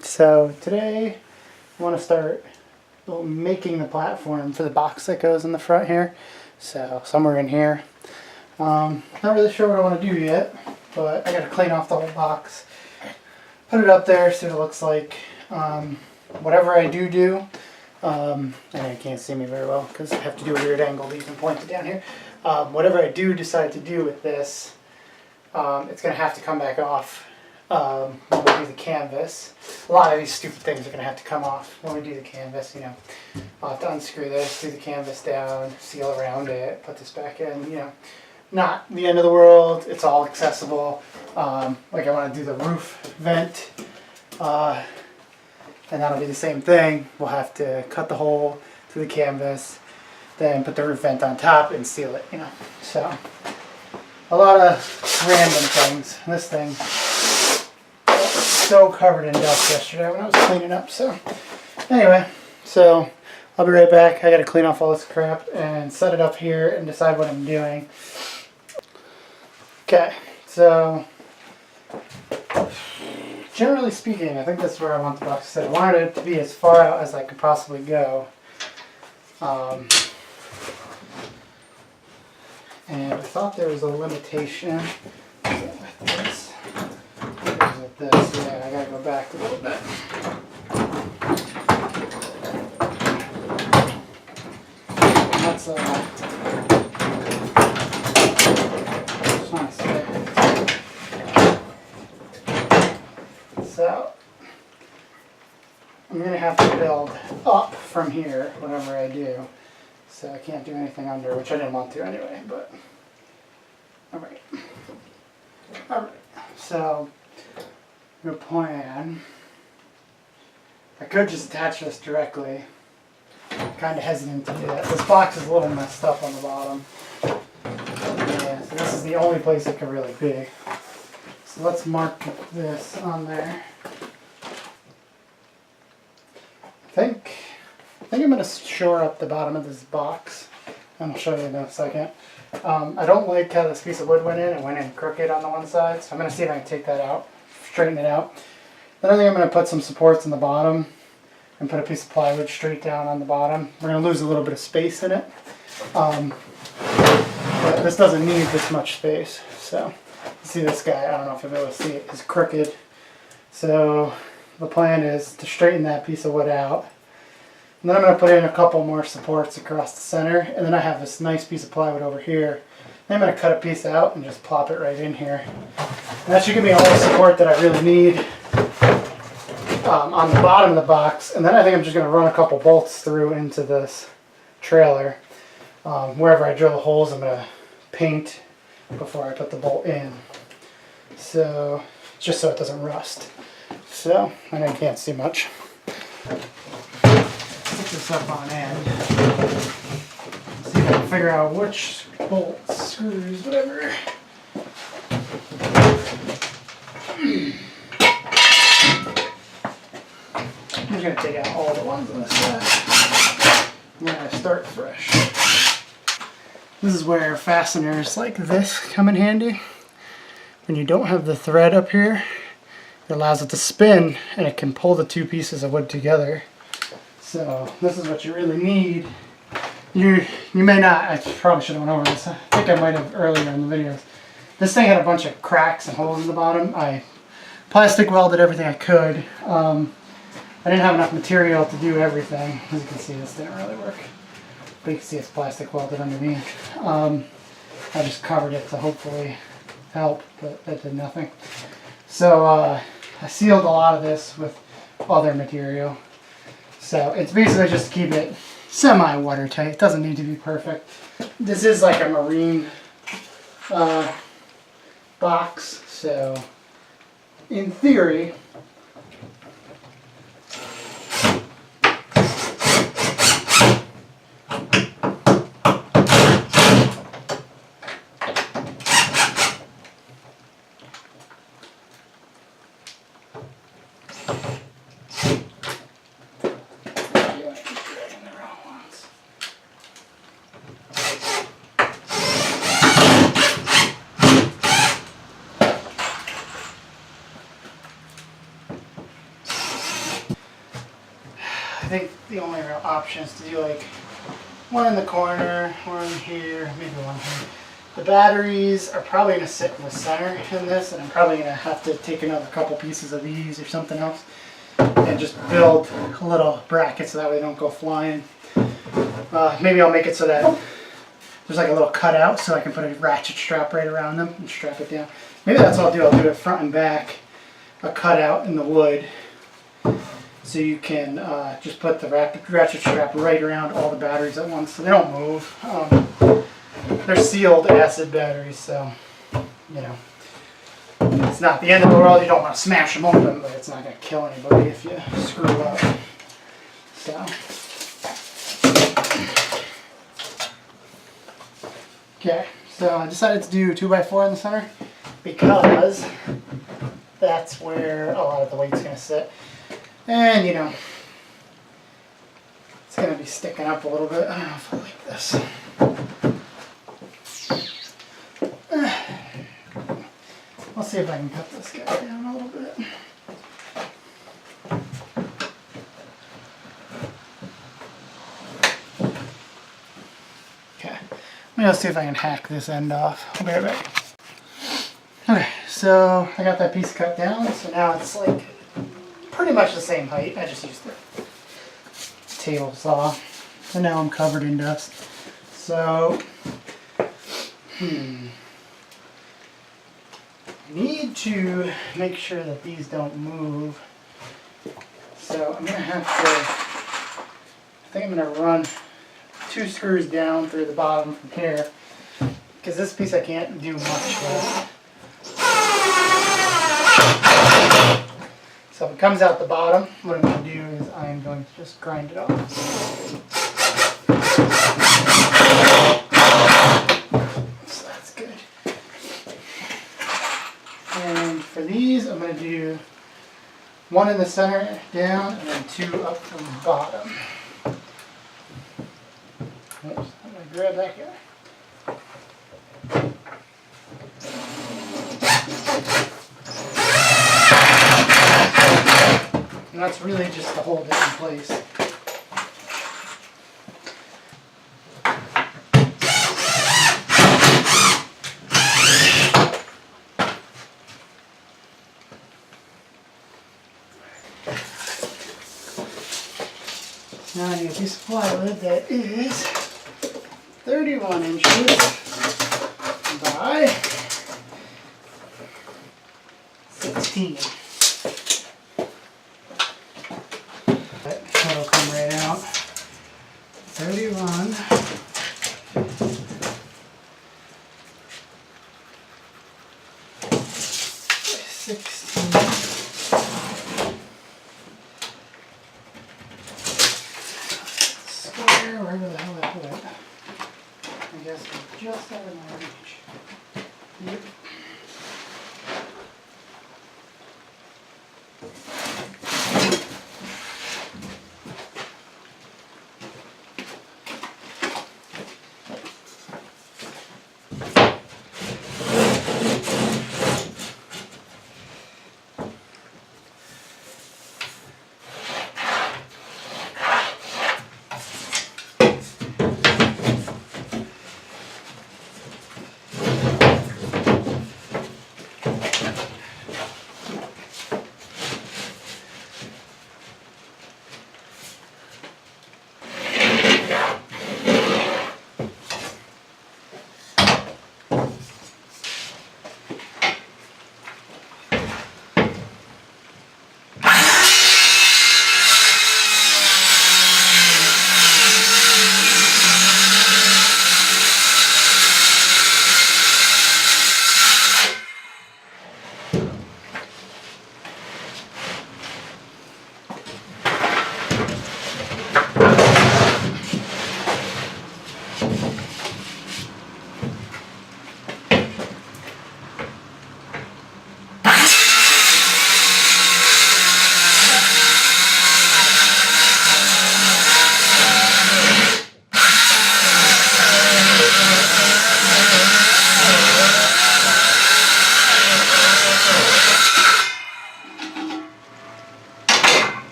So today I want to start making the platform for the box that goes in the front here. So somewhere in here. Not really sure what I want to do yet, but I got to clean off the whole box, put it up there, see what it looks like. Whatever I do, and you can't see me very well because I have to do a weird angle to even point it down here. Whatever I do decide to do with this, it's going to have to come back off when we do the canvas. A lot of these stupid things are going to have to come off when we do the canvas, you know. I'll have to unscrew this, do the canvas down, seal around it, put this back in, you know. Not the end of the world, it's all accessible. Like I want to do the roof vent, and that'll be the same thing. We'll have to cut the hole through the canvas, then put the roof vent on top and seal it, you know. So, a lot of random things. This thing was so covered in dust yesterday when I was cleaning up. So, anyway, so I'll be right back. I got to clean off all this crap and set it up here and decide what I'm doing. Okay, so generally speaking, I think that's where I want the box to sit. I wanted it to be as far out as I could possibly go. And I thought there was a limitation with this. With this, yeah, I gotta go back a little bit. That's so I'm going to have to build up from here whatever I do. So I can't do anything under, which I didn't want to anyway, but alright. Alright, so your plan. I could just attach this directly. I'm kind of hesitant to do that. This box is a little messed up on the bottom. Yeah, so this is the only place it could really be. So let's mark this on there. I think I'm going to shore up the bottom of this box, and I'll show you in a second. I don't like how this piece of wood went in. It went in crooked on the one side, so I'm going to see if I can take that out, straighten it out. Then I think I'm going to put some supports in the bottom and put a piece of plywood straight down on the bottom. We're going to lose a little bit of space in it, but this doesn't need this much space. So see this guy, I don't know if you'll be able to see it, is crooked. So the plan is to straighten that piece of wood out. And then I'm going to put in a couple more supports across the center. And then I have this nice piece of plywood over here. Then I'm going to cut a piece out and just plop it right in here. And that should give me all the support that I really need on the bottom of the box. And then I think I'm just going to run a couple bolts through into this trailer. Wherever I drill the holes, I'm going to paint before I put the bolt in. So, just so it doesn't rust. So, I know you can't see much. Put this up on end. See if I can figure out which bolts, screws, whatever. I'm just going to take out all the ones on this side. I'm going to start fresh. This is where fasteners like this come in handy. When you don't have the thread up here, it allows it to spin and it can pull the two pieces of wood together. So this is what you really need. You may not, I probably should have went over this. I think I might have earlier in the videos. This thing had a bunch of cracks and holes in the bottom. I plastic welded everything I could. I didn't have enough material to do everything. As you can see, this didn't really work. But you can see it's plastic welded underneath. I just covered it to hopefully help, but that did nothing. So I sealed a lot of this with other material. So it's basically just to keep it semi-watertight. It doesn't need to be perfect. This is like a marine box, so in theory, think the only real option is to do like one in the corner, one here, maybe one here. The batteries are probably going to sit in the center in this, and I'm probably going to have to take another couple pieces of these or something else and just build a little bracket so that way they don't go flying. Maybe I'll make it so that there's like a little cutout so I can put a ratchet strap right around them and strap it down. Maybe that's what I'll do. I'll do it front and back, a cutout in the wood, so you can just put the ratchet strap right around all the batteries at once so they don't move. They're sealed acid batteries, so, you know, it's not the end of the world. You don't want to smash them open, but it's not going to kill anybody if you screw up. So, okay, so I decided to do 2x4 in the center because that's where a lot of the weight's going to sit. And, you know, it's going to be sticking up a little bit. I don't know if I like this. I'll see if I can cut this guy down a little bit. Okay, I'll see if I can hack this end off. I'll be right back. Okay, so I got that piece cut down, so now it's like pretty much the same height. I just used the table saw, and now I'm covered in dust. So, need to make sure that these don't move. So I'm going to have to, I think I'm going to run 2 screws down through the bottom from here, because this piece I can't do much with. So if it comes out the bottom, what I'm going to do is I'm going to just grind it off. So that's good. And for these, I'm going to do 1 in the center down and then 2 up from the bottom. Oops, I'm going to grab that guy. And that's really just to hold it in place. Now I need a piece of plywood that is 31 inches by 16. That'll come right out. 31. 16. Square, wherever the hell I put it. I guess it's just out of my reach. Yep.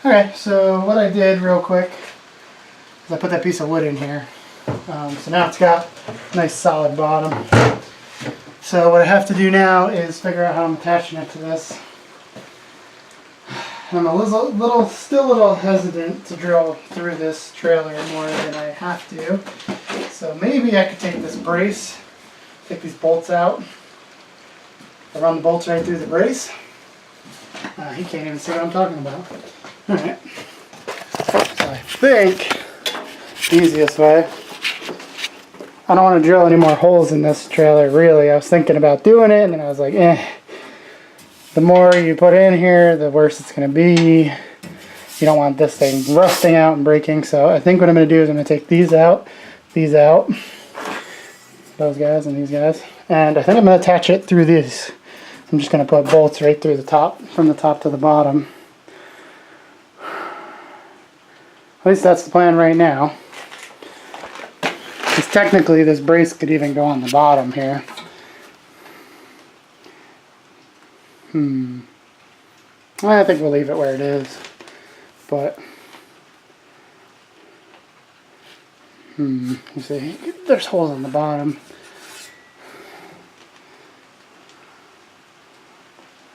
Okay, so what I did real quick is I put that piece of wood in here. So now it's got a nice solid bottom. So what I have to do now is figure out how I'm attaching it to this. I'm still a little hesitant to drill through this trailer more than I have to. So maybe I could take this brace, take these bolts out, run the bolts right through the brace. He can't even see what I'm talking about. Alright. So I think the easiest way, I don't want to drill any more holes in this trailer really. I was thinking about doing it and then I was like, the more you put in here, the worse it's going to be. You don't want this thing rusting out and breaking. So I think what I'm going to do is I'm going to take these out, those guys and these guys. And I think I'm going to attach it through these. I'm just going to put bolts right through the top, from the top to the bottom. At least that's the plan right now. Because technically this brace could even go on the bottom here. I think we'll leave it where it is. But, you see, there's holes on the bottom.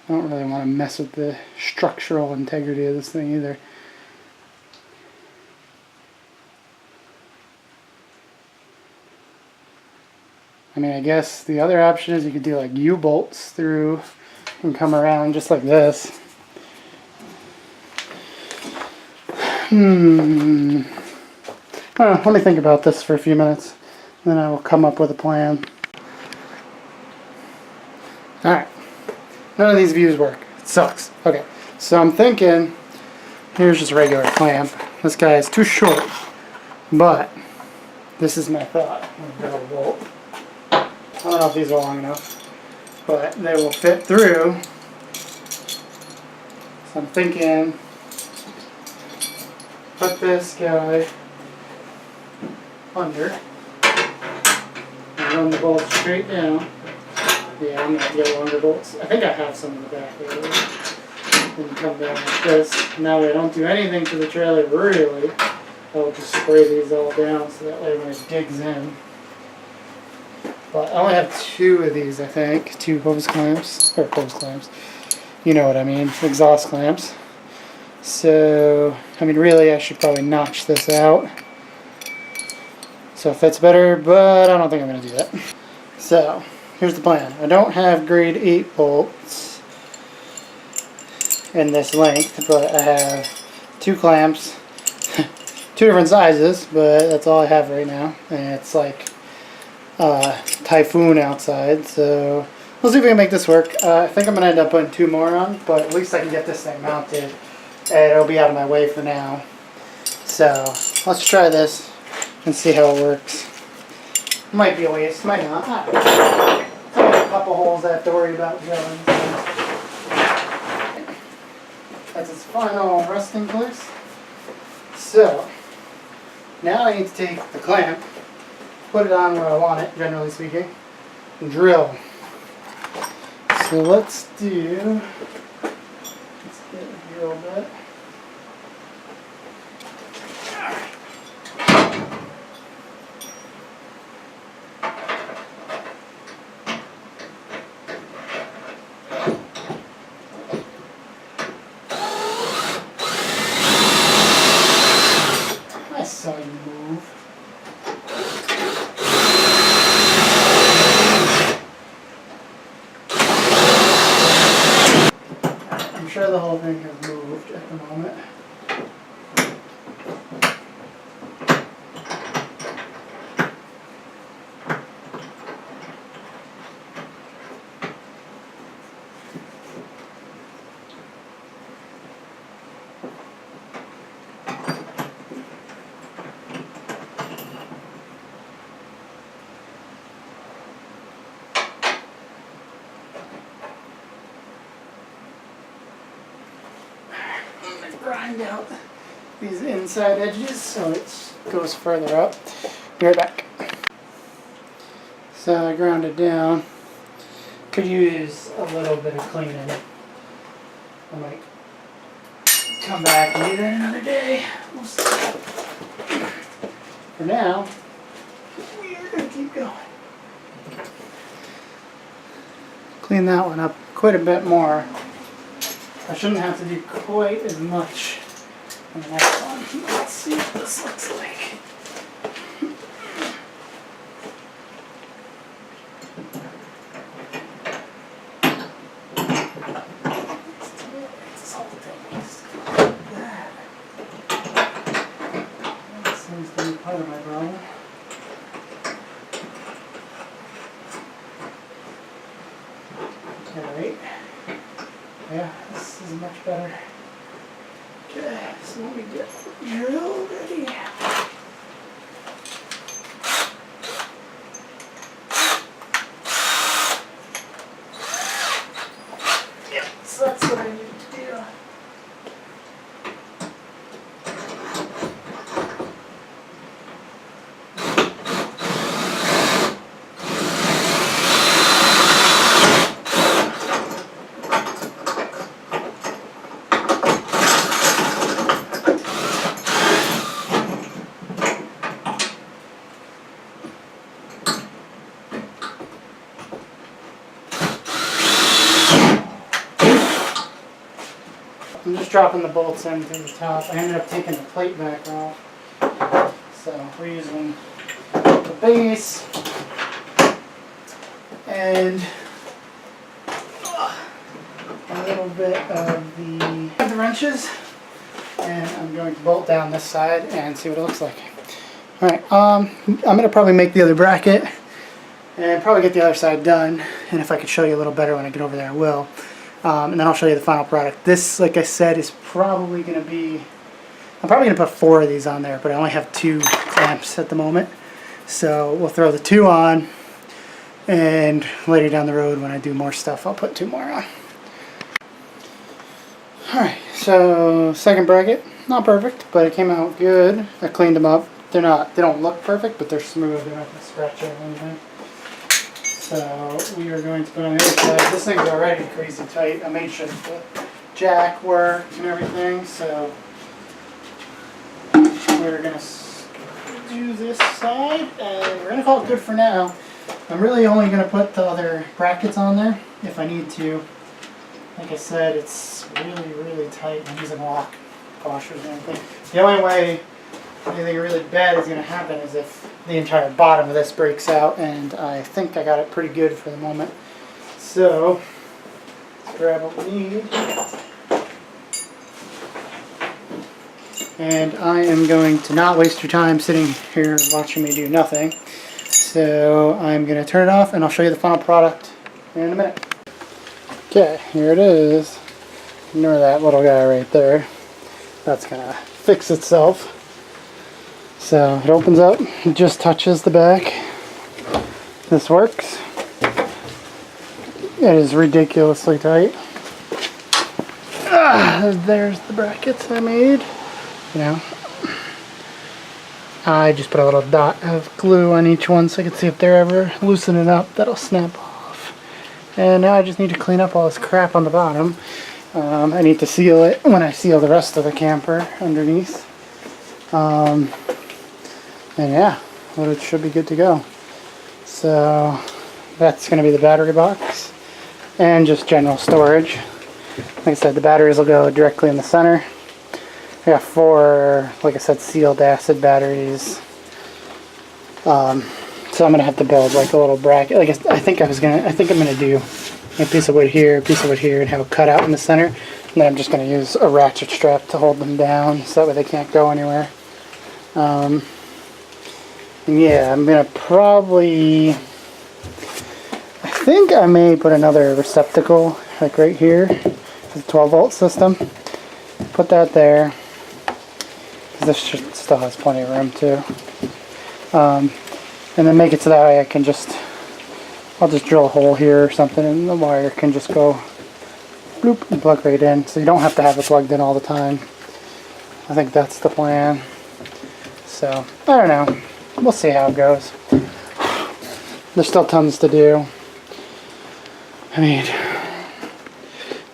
I don't really want to mess with the structural integrity of this thing either. I mean, I guess the other option is you could do like U-bolts through and come around just like this. I don't know, let me think about this for a few minutes, and then I will come up with a plan. Alright, none of these views work. It sucks. Okay, so I'm thinking, here's just a regular clamp. This guy is too short, but this is my thought. I don't know if these are long enough, but they will fit through. So I'm thinking, put this guy under and run the bolts straight down. Yeah, I'm going to have to get longer bolts. I think I have some in the back there. And come down like this. Now I don't do anything to the trailer really. I'll just spray these all down so that way when it digs in. But I only have 2 of these, I think. 2 hose clamps. Or hose clamps. You know what I mean. Exhaust clamps. So, I mean, really, I should probably notch this out so it fits better, but I don't think I'm going to do that. So, here's the plan. I don't have grade 8 bolts in this length, but I have 2 clamps, 2 different sizes, but that's all I have right now, and it's like typhoon outside, so we'll see if we can make this work. I think I'm going to end up putting 2 more on, but at least I can get this thing mounted. And it'll be out of my way for now. So let's try this and see how it works. Might be a waste, might not. Only a couple holes I have to worry about drilling. That's its final resting place. So now I need to take the clamp, put it on where I want it, generally speaking, and drill. So let's get a drill bit. I saw you move. I'm sure the whole thing has moved at the moment. Grind out these inside edges so it goes further up. Be right back. So I ground it down. Could use a little bit of cleaning. I might come back and do that another day. We'll see. For now, we are going to keep going. Clean that one up quite a bit more. I shouldn't have to do quite as much on the next one. Let's see what this looks like. Seems to be part of my problem. Alright. Yeah, this is much better. Okay, so let me get drill ready. Yep, so that's what I need to do. I'm just dropping the bolts in through the top. I ended up taking the plate back off. So we're using the base and a little bit of the wrenches. And I'm going to bolt down this side and see what it looks like. Alright, I'm going to probably make the other bracket and probably get the other side done. And if I could show you a little better when I get over there, I will. And then I'll show you the final product. This, like I said, is probably going to be... I'm probably going to put 4 of these on there, but I only have 2 clamps at the moment. So we'll throw the 2 on, and later down the road when I do more stuff, I'll put 2 more on. Alright, so second bracket. Not perfect, but it came out good. I cleaned them up. They don't look perfect, but they're smooth. They're not going to scratch or anything. So we are going to put on the other side. This thing's already crazy tight. I made sure the jack worked and everything. So we're going to do this side, and we're going to call it good for now. I'm really only going to put the other brackets on there if I need to. Like I said, it's really, really tight. I'm using lock washers and everything. The only way anything really bad is going to happen is if the entire bottom of this breaks out, and I think I got it pretty good for the moment. So, let's grab what we need. And I am going to not waste your time sitting here watching me do nothing. So, I'm going to turn it off and I'll show you the final product in a minute. Okay, here it is. Ignore that little guy right there. That's going to fix itself. So it opens up, it just touches the back. This works. It is ridiculously tight. There's the brackets I made. You know, I just put a little dot of glue on each one so I can see if they're ever loosening up. That'll snap off. And now I just need to clean up all this crap on the bottom. I need to seal it when I seal the rest of the camper underneath. And yeah, well, it should be good to go. So that's going to be the battery box and just general storage. Like I said, the batteries will go directly in the center. I got 4, like I said, sealed acid batteries. So I'm going to have to build like a little bracket. Like I think I'm going to do a piece of wood here, and have a cutout in the center. And then I'm just going to use a ratchet strap to hold them down so that way they can't go anywhere. Yeah, I'm going to probably, I think I may put another receptacle like right here, the 12 volt system. Put that there, because this still has plenty of room too. And then make it so that way I can I'll just drill a hole here or something and the wire can just go bloop and plug right in. So you don't have to have it plugged in all the time. I think that's the plan. So, I don't know. We'll see how it goes. There's still tons to do. I mean,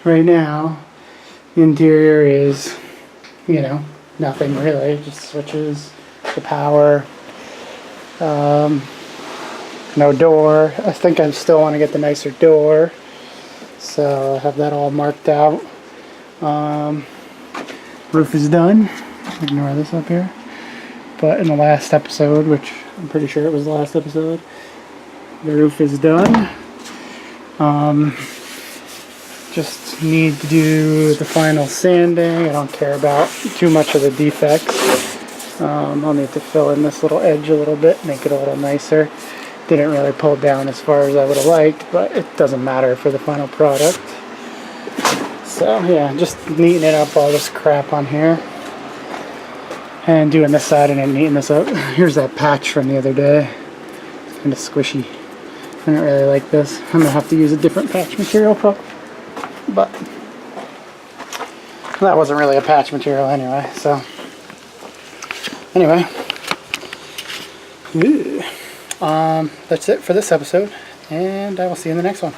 right now, the interior is you know, nothing really, just switches, the power, no door. I think I still want to get the nicer door, so I have that all marked out. Roof is done. Ignore this up here. But in the last episode, which I'm pretty sure it was the last episode, the roof is done. Just need to do the final sanding. I don't care about too much of the defects. I'll need to fill in this little edge a little bit, make it a little nicer. Didn't really pull down as far as I would have liked, but it doesn't matter for the final product. So yeah, just neatening up all this crap on here. And doing this side and then neaten this up. Here's that patch from the other day. It's kind of squishy. I don't really like this. I'm going to have to use a different patch material probably. But that wasn't really a patch material anyway, so anyway, that's it for this episode, and I will see you in the next one.